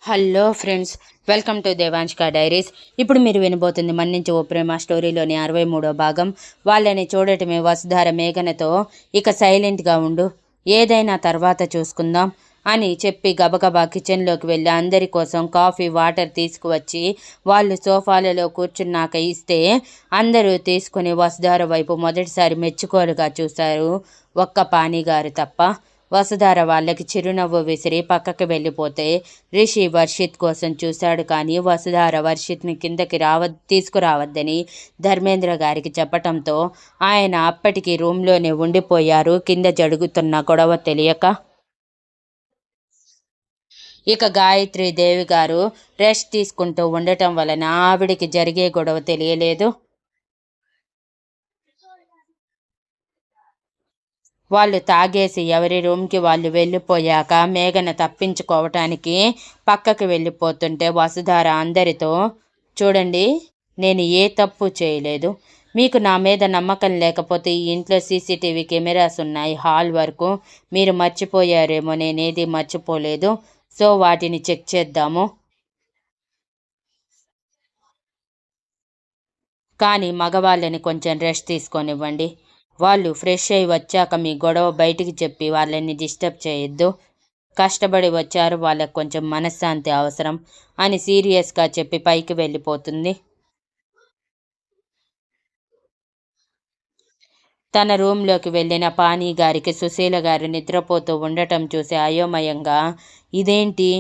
Hello friends, welcome to Devanshka diaries. ఇప్పుడు మీరు వినబోతుంది మన్నించి ఓ ప్రేమ స్టోరీలోని 63వ భాగం. వాళ్ళని చూడటమే వసుధార మేఘనతో ఇక సైలెంట్గా ఉండు, ఏదైనా తర్వాత చూసుకుందాం అని చెప్పి గబగబా కిచెన్లోకి వెళ్ళి అందరి కోసం కాఫీ వాటర్ తీసుకువచ్చి వాళ్ళు సోఫాలలో కూర్చున్నాక ఇస్తే అందరూ తీసుకుని వసుధార వైపు మొదటిసారి మెచ్చుకోలుగా చూశారు, ఒక్క పానీగారు తప్ప. వసుధార వాళ్ళకి చిరునవ్వు విసిరి పక్కకి వెళ్ళిపోతే రిషి వర్షిత్ కోసం చూశాడు. కానీ వసుధార వర్షిత్ని కిందకి తీసుకురావద్దని ధర్మేంద్ర గారికి చెప్పటంతో ఆయన అప్పటికి రూమ్లోనే ఉండిపోయారు, కింద జరుగుతున్న గొడవ తెలియక. ఇక గాయత్రి దేవి గారు రెస్ట్ తీసుకుంటూ ఉండటం వలన ఆవిడికి జరిగే గొడవ తెలియలేదు. వాళ్ళు తాగేసి ఎవరి రూమ్కి వాళ్ళు వెళ్ళిపోయాక మేఘన తప్పించుకోవటానికి పక్కకి వెళ్ళిపోతుంటే వసుధార అందరితో, చూడండి, నేను ఏ తప్పు చేయలేదు. మీకు నా మీద నమ్మకం లేకపోతే ఈ ఇంట్లో సీసీటీవీ కెమెరాస్ ఉన్నాయి, హాల్ వరకు. మీరు మర్చిపోయారేమో, నేనేది మర్చిపోలేదు. సో వాటిని చెక్ చేద్దాము. కానీ మగవాళ్ళని కొంచెం రెస్ట్ తీసుకొనివ్వండి. వాళ్ళు ఫ్రెష్ అయి వచ్చాక మీ గొడవ బయటికి చెప్పి వాళ్ళని డిస్టర్బ్ చేయొద్దు. కష్టపడి వచ్చారు, వాళ్ళకి కొంచెం మనశ్శాంతి అవసరం అని సీరియస్గా చెప్పి పైకి వెళ్ళిపోతుంది. తన రూమ్లోకి వెళ్ళిన పానీ గారికి సుశీల గారు నిద్రపోతూ ఉండటం చూసి అయోమయంగా, ఇదేంటి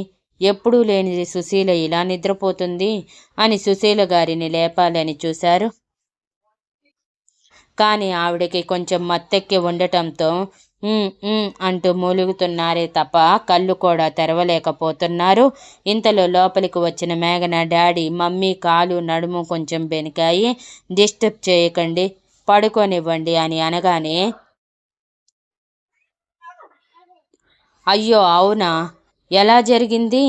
ఎప్పుడూ లేనిది సుశీల ఇలా నిద్రపోతుంది అని సుశీల గారిని లేపాలని చూశారు. కానీ ఆవిడకి కొంచెం మత్తెక్కి ఉండటంతో అంటూ మూలుగుతున్నారే తప్ప కళ్ళు కూడా తెరవలేకపోతున్నారు. ఇంతలో లోపలికి వచ్చిన మేఘన, డాడీ, మమ్మీ కాలు నడుము కొంచెం బెనికాయి, డిస్టర్బ్ చేయకండి, పడుకోనివ్వండి అని అనగానే, అయ్యో అవునా, ఎలా జరిగింది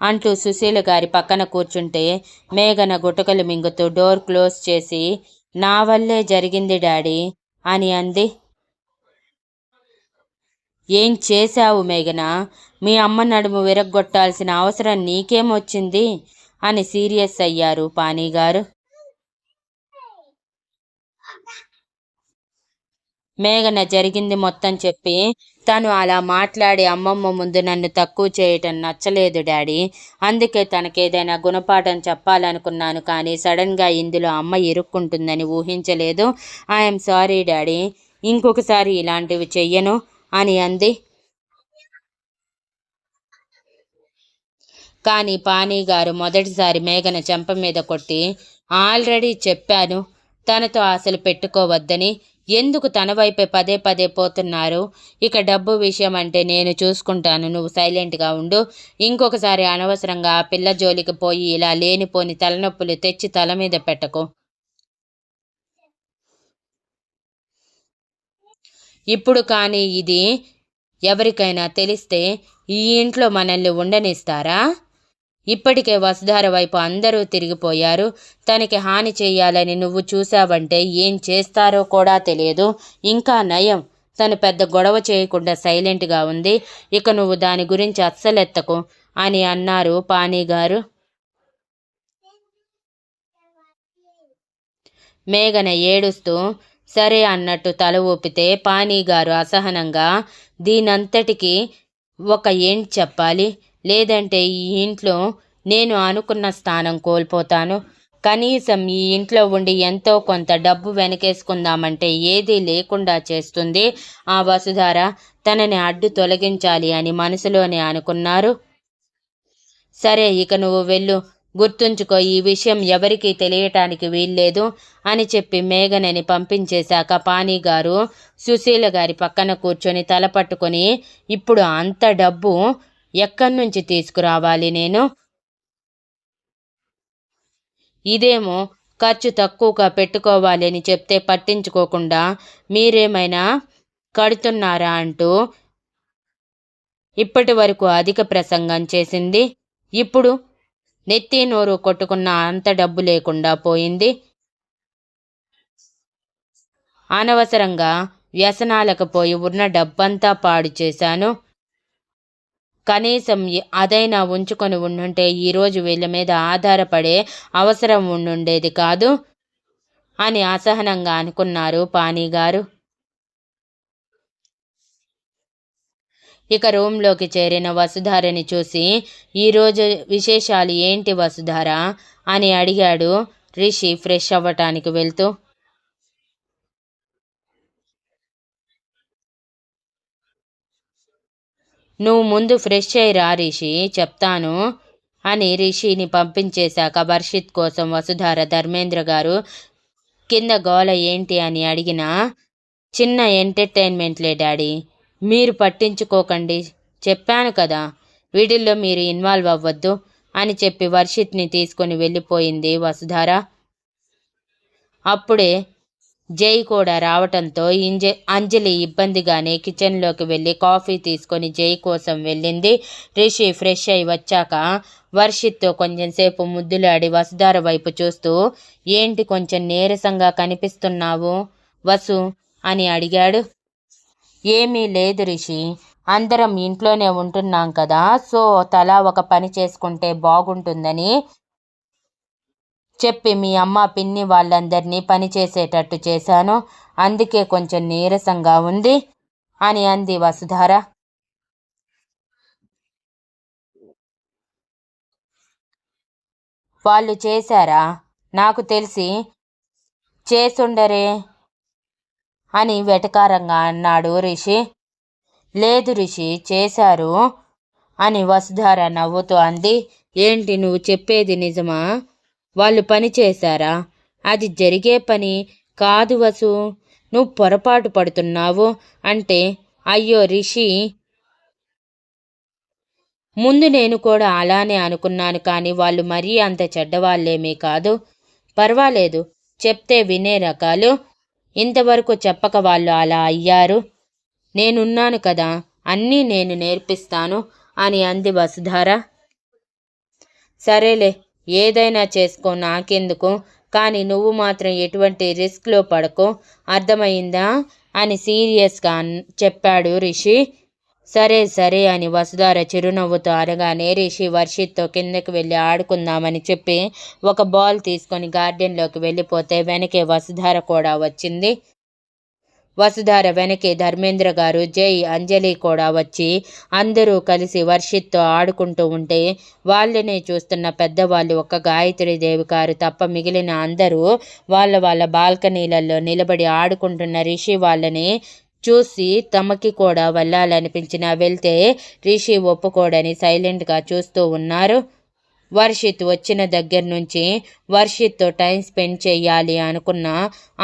అంటూ సుశీల గారి పక్కన కూర్చుంటే మేఘన గుటకలు మింగుతూ డోర్ క్లోజ్ చేసి, నా వల్లే జరిగింది డాడీ అని అంది. ఏం చేశావు మేఘన? మీ అమ్మ నడుము విరగ్గొట్టాల్సిన అవసరం నీకేమొచ్చింది అని సీరియస్ అయ్యారు పానీగారు. మేఘన జరిగింది మొత్తం చెప్పి, తను అలా మాట్లాడి అమ్మమ్మ ముందు నన్ను తక్కువ చేయటం నచ్చలేదు డాడీ, అందుకే తనకేదైనా గుణపాఠం చెప్పాలనుకున్నాను. కానీ సడన్గా ఇందులో అమ్మ ఇరుక్కుంటుందని ఊహించలేదు. ఐఎమ్ సారీ డాడీ, ఇంకొకసారి ఇలాంటివి చెయ్యను అని అంది. కానీ పానీగారు మొదటిసారి మేఘన చెంప మీద కొట్టి, ఆల్రెడీ చెప్పాను తనతో అసలు పెట్టుకోవద్దని, ఎందుకు తన వైపే పదే పదే పోతున్నారు? ఇక డబ్బు విషయం అంటే నేను చూసుకుంటాను, నువ్వు సైలెంట్గా ఉండు. ఇంకొకసారి అనవసరంగా ఆ పిల్ల జోలికి పోయి ఇలా లేనిపోని తలనొప్పులు తెచ్చి తల మీద పెట్టకు. ఇప్పుడు కానీ ఇది ఎవరికైనా తెలిస్తే ఈ ఇంట్లో మనల్ని ఉండనిస్తారా? ఇప్పటికే వసుధార వైపు అందరూ తిరిగిపోయారు. తనకి హాని చెయ్యాలని నువ్వు చూశావంటే ఏం చేస్తారో కూడా తెలియదు. ఇంకా నయం, తను పెద్ద గొడవ చేయకుండా సైలెంట్గా ఉంది. ఇక నువ్వు దాని గురించి అస్సలెత్తకు అని అన్నారు పానీగారు. మేఘన ఏడుస్తూ సరే అన్నట్టు తల ఊపితే పానీగారు అసహనంగా, దీనంతటికీ ఒక ఏంటి చెప్పాలి, లేదంటే ఈ ఇంట్లో నేను అనుకున్న స్థానం కోల్పోతాను. కనీసం ఈ ఇంట్లో ఉండి ఎంతో కొంత డబ్బు వెనకేసుకుందామంటే ఏదీ లేకుండా చేస్తుంది ఆ వసుధార. తనని అడ్డు తొలగించాలి అని మనసులోనే అనుకున్నారు. సరే, ఇక నువ్వు వెళ్ళు, గుర్తుంచుకో ఈ విషయం ఎవరికీ తెలియటానికి వీల్లేదు అని చెప్పి మేఘనని పంపించేశాక పానీగారు సుశీల గారి పక్కన కూర్చొని తల పట్టుకొని, ఇప్పుడు అంత డబ్బు ఎక్కడి నుంచి తీసుకురావాలి నేను? ఇదేమో ఖర్చు తక్కువగా పెట్టుకోవాలి అని చెప్తే పట్టించుకోకుండా మీరేమైనా కడుతున్నారా అంటూ ఇప్పటి వరకు అధిక ప్రసంగం చేసింది. ఇప్పుడు నెత్తి నోరు కొట్టుకున్న అంత డబ్బు లేకుండా పోయింది. అనవసరంగా వ్యసనాలకు పోయి ఉన్న డబ్బంతా పాడు చేశాను. కనీసం అదైనా ఉంచుకొని ఉండుంటే ఈరోజు వీళ్ళ మీద ఆధారపడే అవసరం ఉండుండేది కాదు అని అసహనంగా అనుకున్నారు పానీగారు. ఇక రూంలోకి చేరిన వసుధారని చూసి, ఈరోజు విశేషాలు ఏంటి వసుధార అని అడిగాడు రిషి ఫ్రెష్ అవ్వటానికి వెళ్తూ. నువ్వు ముందు ఫ్రెష్ అయ్యిరా రిషి, చెప్తాను అని రిషిని పంపించేశాక వర్షిత్ కోసం వసుధార ధర్మేంద్ర గారు కింద గోల ఏంటి అని అడిగినా, చిన్న ఎంటర్టైన్మెంట్లే డాడీ, మీరు పట్టించుకోకండి, చెప్పాను కదా, వీటిల్లో మీరు ఇన్వాల్వ్ అవ్వద్దు అని చెప్పి వర్షిత్ని తీసుకొని వెళ్ళిపోయింది వసుధార. అప్పుడే జై కూడా రావటంతో అంజలి ఇబ్బందిగానే కిచెన్లోకి వెళ్ళి కాఫీ తీసుకొని జై కోసం వెళ్ళింది. రిషి ఫ్రెష్ అయి వచ్చాక వర్షిత్తో కొంచెంసేపు ముద్దులాడి వసుధార వైపు చూస్తూ, ఏంటి కొంచెం నీరసంగా కనిపిస్తున్నావు వసు అని అడిగాడు. ఏమీ లేదు రిషి, అందరం ఇంట్లోనే ఉంటున్నాం కదా, సో తలా ఒక పని చేసుకుంటే బాగుంటుందని చెప్పి మీ అమ్మ పిన్ని వాళ్ళందరినీ పని చేసేటట్టు చేశాను, అందుకే కొంచెం నీరసంగా ఉంది అని అంది వసుధార. వాళ్ళు చేశారా? నాకు తెలిసి చేసుండరే అని వెటకారంగా అన్నాడు రిషి. లేదు రిషి, చేశారు అని వసుధార నవ్వుతూ అంది. ఏంటి నువ్వు చెప్పేది నిజమా? వాళ్ళు పని చేశారా? అది జరిగే పని కాదు వసు, నువ్వు పొరపాటు పడుతున్నావు అంటే. అయ్యో రిషి, ముందు నేను కూడా అలానే అనుకున్నాను, కానీ వాళ్ళు మరీ అంత చెడ్డవాళ్ళేమీ కాదు. పర్వాలేదు, చెప్తే వినే రకాలు. ఇంతవరకు చెప్పక వాళ్ళు అలా అయ్యారు. నేనున్నాను కదా, అన్నీ నేను నేర్పిస్తాను అని అంది వసుధార. సరేలే, ఏదైనా చేసుకో, నాకెందుకు, కానీ నువ్వు మాత్రం ఎటువంటి రిస్క్లో పడకో, అర్థమైందా అని సీరియస్గా చెప్పాడు రిషి. సరే సరే అని వసుధార చిరునవ్వుతో అనగానే రిషి వర్షిత్తో కిందకి వెళ్ళి ఆడుకుందామని చెప్పి ఒక బాల్ తీసుకొని గార్డెన్లోకి వెళ్ళిపోతే వెనకే వసుధార కూడా వచ్చింది. వసుధార వెనకే ధర్మేంద్ర గారు, జై, అంజలి కూడా వచ్చి అందరూ కలిసి వర్షిత్తో ఆడుకుంటూ ఉంటే వాళ్ళనే చూస్తున్న పెద్దవాళ్ళు ఒక్క గాయత్రీదేవి గారు తప్ప మిగిలిన అందరూ వాళ్ళ వాళ్ళ బాల్కనీలలో నిలబడి ఆడుకుంటున్న రిషి వాళ్ళని చూసి తమకి కూడా వెళ్ళాలనిపించినా వెళ్తే రిషి ఒప్పుకోడని సైలెంట్గా చూస్తూ ఉన్నారు. వర్షిత్ వచ్చిన దగ్గర నుంచి వర్షిత్తో టైం స్పెండ్ చేయాలి అనుకున్నా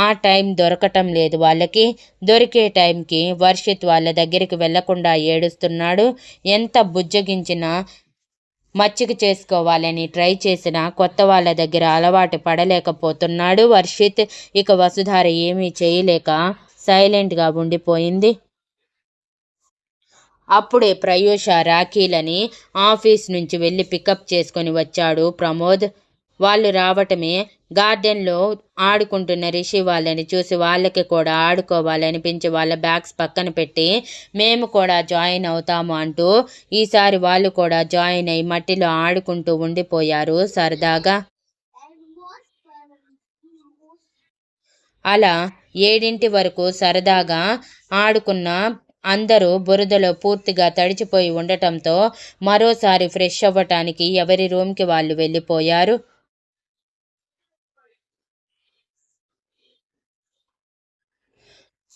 ఆ టైం దొరకటం లేదు వాళ్ళకి. దొరికే టైంకి వర్షిత్ వాళ్ళ దగ్గరికి వెళ్లకుండా ఏడుస్తున్నాడు. ఎంత బుజ్జగించినా మచ్చిక చేసుకోవాలని ట్రై చేసినా కొత్త వాళ్ళ దగ్గర అలవాటు పడలేకపోతున్నాడు వర్షిత్. ఇక వసుధార ఏమీ చేయలేక సైలెంట్గా ఉండిపోయింది. అప్పుడే ప్రయూష రాఖీలని ఆఫీస్ నుంచి వెళ్ళి పికప్ చేసుకొని వచ్చాడు ప్రమోద్. వాళ్ళు రావటమే గార్డెన్లో ఆడుకుంటున్న రిషి వాళ్ళని చూసి వాళ్ళకి కూడా ఆడుకోవాలనిపించి వాళ్ళ బ్యాగ్స్ పక్కన పెట్టి మేము కూడా జాయిన్ అవుతాము అంటూ ఈసారి వాళ్ళు కూడా జాయిన్ అయి మట్టిలో ఆడుకుంటూ ఉండిపోయారు సరదాగా. అలా 7 వరకు సరదాగా ఆడుకున్న అందరూ బురదలో పూర్తిగా తడిచిపోయి ఉండటంతో మరోసారి ఫ్రెష్ అవ్వటానికి ఎవరి రూమ్కి వాళ్ళు వెళ్ళిపోయారు.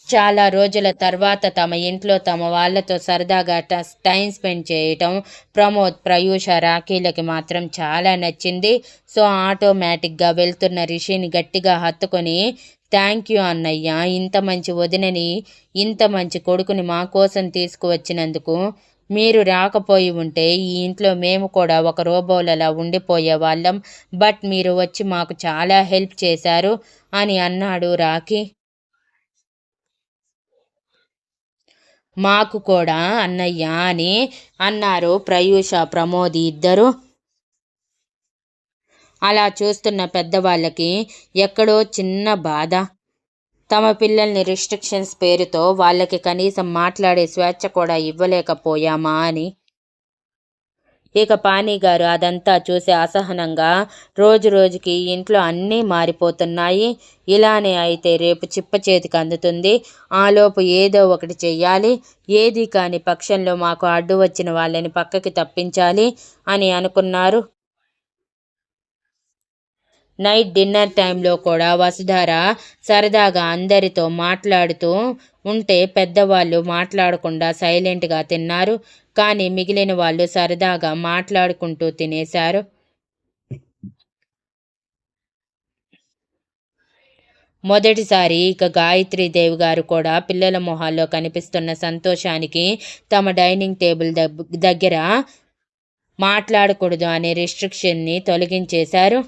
చాలా రోజుల తర్వాత తమ ఇంట్లో తమ వాళ్ళతో సరదాగా టైం స్పెండ్ చేయటం ప్రమోద్, ప్రయూష, రాఖీలకి మాత్రం చాలా నచ్చింది. సో ఆటోమేటిక్గా వెళ్తున్న రిషిని గట్టిగా హత్తుకొని, థ్యాంక్ యూ అన్నయ్య, ఇంత మంచి వదినని, ఇంత మంచి కొడుకుని మా కోసం తీసుకువచ్చినందుకు. మీరు రాకపోయి ఉంటే ఈ ఇంట్లో మేము కూడా ఒక రోబోలలా ఉండిపోయే వాళ్ళం. బట్ మీరు వచ్చి మాకు చాలా హెల్ప్ చేశారు అని అన్నాడు రాఖీ. మాకు కూడా అన్నయ్య అని అన్నారు ప్రయూష, ప్రమోద్ ఇద్దరు. అలా చూస్తున్న పెద్దవాళ్ళకి ఎక్కడో చిన్న బాధ. తమ పిల్లల్ని రిస్ట్రిక్షన్స్ పేరుతో వాళ్ళకి కనీసం మాట్లాడే స్వేచ్ఛ కూడా ఇవ్వలేకపోయామా అని. ఇక పానీ గారు అదంతా చూసి అసహనంగా, రోజు రోజుకి ఇంట్లో అన్నీ మారిపోతున్నాయి, ఇలానే అయితే రేపు చిప్ప చేతికి అందుతుంది, ఆలోపు ఏదో ఒకటి చెయ్యాలి, ఏది కాని పక్షంలో మాకు అడ్డు వచ్చిన వాళ్ళని పక్కకి తప్పించాలి అని అనుకున్నారు. నైట్ డిన్నర్ టైంలో కూడా వసుధార సరదాగా అందరితో మాట్లాడుతూ ఉంటే పెద్దవాళ్ళు మాట్లాడకుండా సైలెంట్గా తిన్నారు. కానీ మిగిలిన వాళ్ళు సరదాగా మాట్లాడుకుంటూ తినేశారు. మొదటిసారి ఇక గాయత్రీదేవి గారు కూడా పిల్లల మొహాల్లో కనిపిస్తున్న సంతోషానికి తమ డైనింగ్ టేబుల్ దగ్గర మాట్లాడకూడదు అనే రిస్ట్రిక్షన్ని తొలగించేశారు.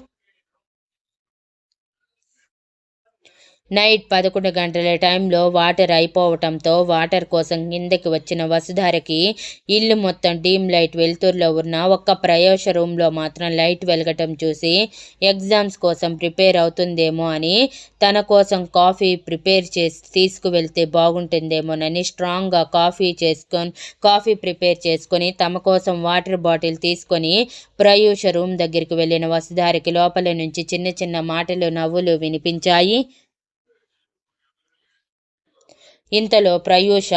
నైట్ 11 గంటల టైంలో వాటర్ అయిపోవటంతో వాటర్ కోసం కిందకి వచ్చిన వసుధారకి ఇల్లు మొత్తం డీమ్ లైట్ వెలుతురులో ఉన్న ఒక్క ప్రయోష రూమ్లో మాత్రం లైట్ వెలగటం చూసి ఎగ్జామ్స్ కోసం ప్రిపేర్ అవుతుందేమో అని తన కోసం కాఫీ ప్రిపేర్ చేసి తీసుకువెళ్తే బాగుంటుందేమోనని స్ట్రాంగ్గా కాఫీ ప్రిపేర్ చేసుకొని తమ కోసం వాటర్ బాటిల్ తీసుకొని ప్రయూష రూమ్ దగ్గరికి వెళ్ళిన వసుధారకి లోపల నుంచి చిన్న చిన్న మాటలు నవ్వులు వినిపించాయి. ఇంతలో ప్రయూష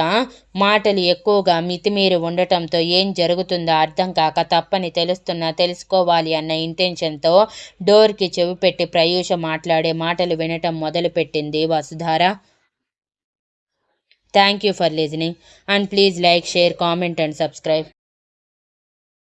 మాటలు ఎక్కువగా మితిమీరి ఉండటంతో ఏం జరుగుతుందో అర్థం కాక తప్పని తెలుసుకోవాలి అన్న ఇంటెన్షన్తో డోర్కి చెవి పెట్టి ప్రయూష మాట్లాడే మాటలు వినటం మొదలుపెట్టింది Vasudhara. Thank you for listening and please like, share, comment and subscribe.